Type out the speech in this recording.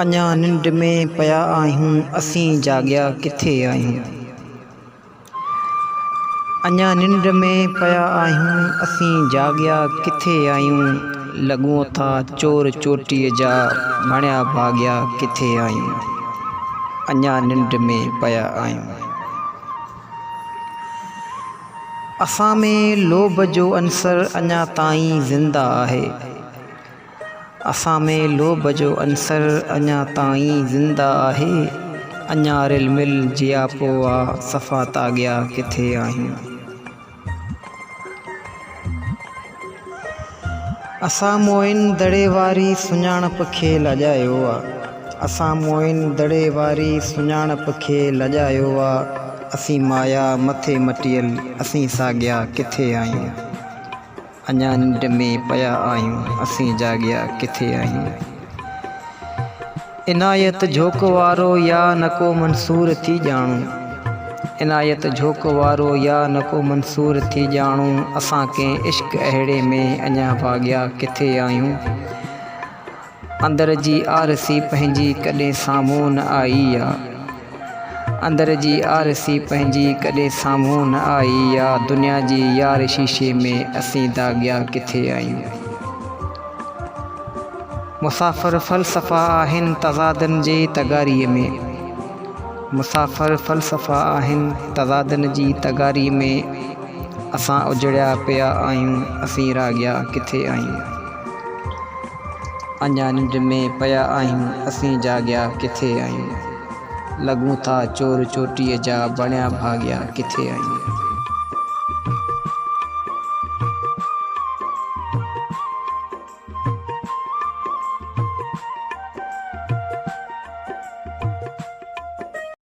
अञा निंड में पिया आहियूं असीं जाॻिया किथे आहियूं। अञा निंड में पिया आहियूं असीं जाॻिया किथे आहियूं। लॻूं था चोर चोटीअ जा बणिया भाॻिया किथे आहियूं। अञा निंड में पिया आहियूं। असां में लोभ जो अंसर अञा ताईं ज़िंदा आहे। असां में लोभ जो अंसर अञा ताईं ज़िंदा आहे। अञा रिल मिल जिया पोआ सफ़ा ताॻिया किथे आहियूं। असां मोइन दड़े वारी सुञाणप खे लॼायो आहे। असां मोइन दड़े वारी सुञाणप खे लॼायो आहे। असीं माया मथे मटियल असीं साॻिया किथे आहियूं। अञा निंड में पिया आहियूं असीं जाॻिया किथे आहियूं। इनायत झोक वारो या न को मंसूर थी ॼाणूं। इनायत झोक वारो या न को मंसूर थी ॼाणूं। असां कंहिं इश्क अहिड़े में अञा भाॻिया किथे आहियूं। अंदर जी आरसी पंहिंजी कॾहिं साम्हूं न आई आहे। अंदर जी आरसी पंहिंजी कॾहिं साम्हूं न आई आहे। दुनिया जी यार शीशे में असीं दाॻिया किथे आहियूं। मुसाफ़िर फ़लसफ़ा आहिनि तज़ादनि जे तगारीअ में। मुसाफ़िर फ़लसफ़ा आहिनि तज़ादनि जी तगारी में। असां उजड़िया पिया आहियूं असीं राॻिया किथे आहियूं। अञा निंड में पिया आहियूं असीं जाॻिया किथे आहियूं। लॻूं था चोर चोटीअ जा बणिया भाॻिया किथे आहियूं।